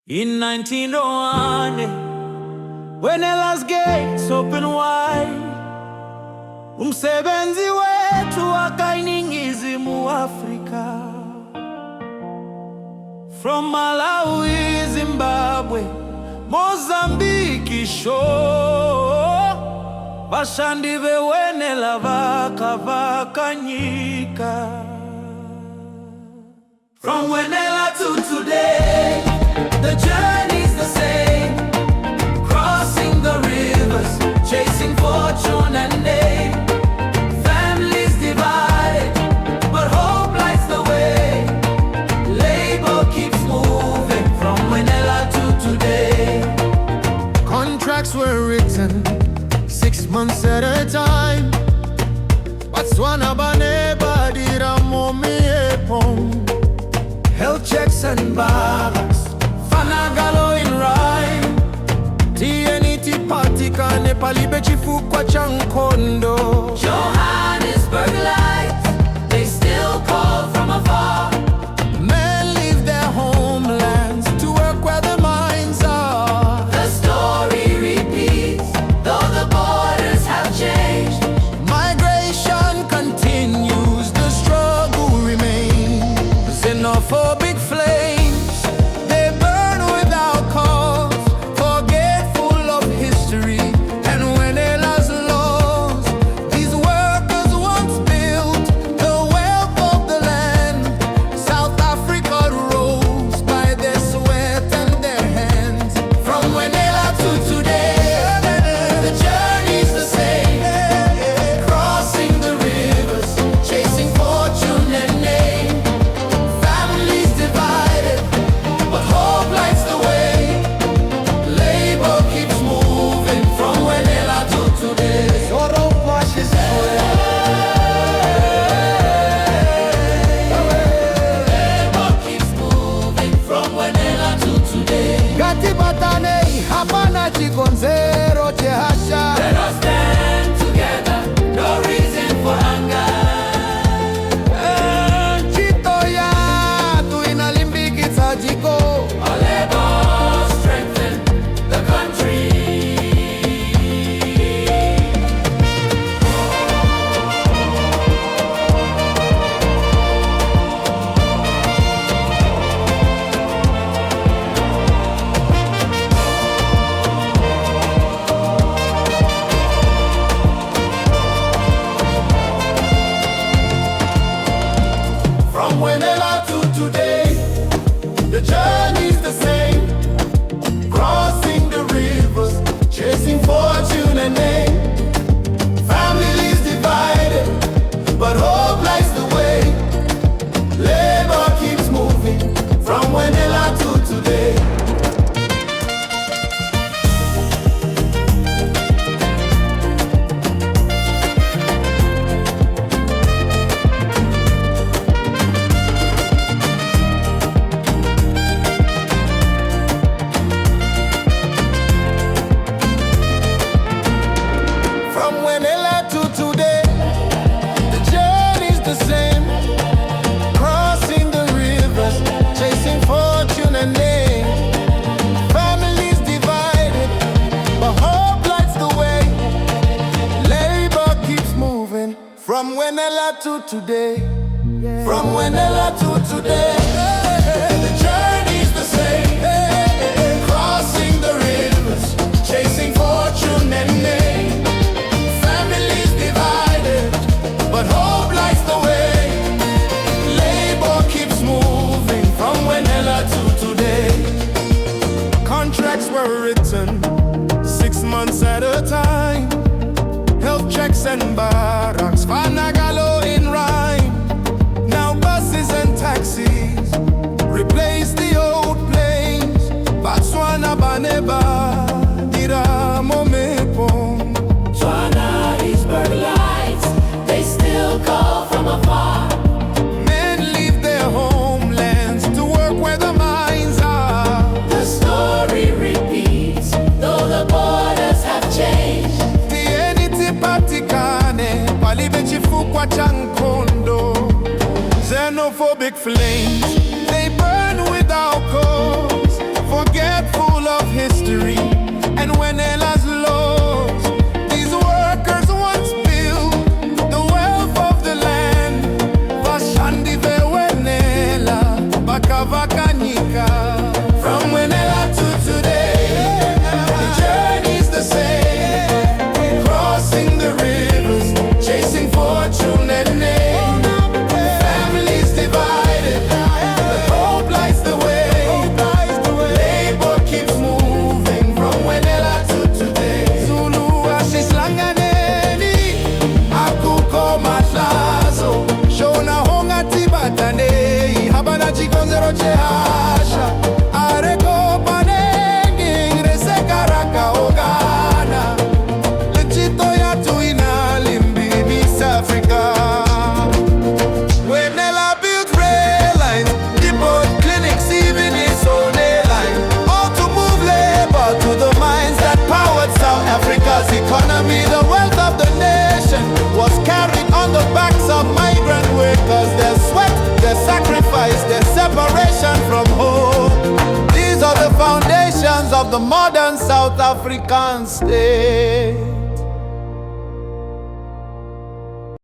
In 1901, Wenela's gates open wide, umsebenzi wetu wakainingizimu Afrika. From Malawi, Zimbabwe, Mozambique shore, bashandi be Wenela vakavakanyika. From Wenela to today, the journey's the same, crossing the rivers, chasing fortune and name. Families divided, but hope lights the way. Labor keeps moving from Wenela to today. Contracts were written 6 months at a time. Botswana baneba dira momi epong. Health checks and balance, fanagalo in rhyme. TNT party kane palibe chifu kwa chankondo. Johannesburg lights, they still call from afar. Men leave their homelands to work where the mines are. The story repeats, though the borders have changed. Migration continues, the struggle remains. Xenophobic flames, they burn without cause, forgetful of history and Wenela's laws. These workers once built the wealth of the land. South Africa rose by their sweat and their hands. From Wenela to today, the journey's the same, crossing the rivers, chasing fortune and name. Families divided, but hope lights the way. Labor keeps moving from Wenela to today. Sorrow washes away. Labor keeps moving from Wenela to today. Gati batane hapana chikonzero chehasha. Let us stand together, no reason for anger. Chito yatu inalimbikitsa jiko. Our labor strengthen the country. From Wenela to today, the journey's the same, crossing the rivers, chasing fortune and name. Families divided, but hope lights the way. Labor keeps moving from Wenela to today. From Wenela to today, the journey's the same, crossing the rivers, chasing fortune and name. Families divided, but hope lights the way. Labor keeps moving from Wenela to today. From Wenela to today, the journey's the same, crossing the rivers, chasing fortune and name. Families divided, but hope lights the way. Labor keeps moving from Wenela to today. Contracts were written 6 months at a time. Health checks and barracks, fanagalo in rhyme. Now buses and taxis replace the old planes. Botswana baneba dira momepong. Johannesburg lights, they still call from afar. Men leave their homelands to work where the mines are. The story repeats, though the borders have changed. TNT party kane palibe chifu kwa chankondo. Xenophobic flames, they burn without cause, forget the modern South African state.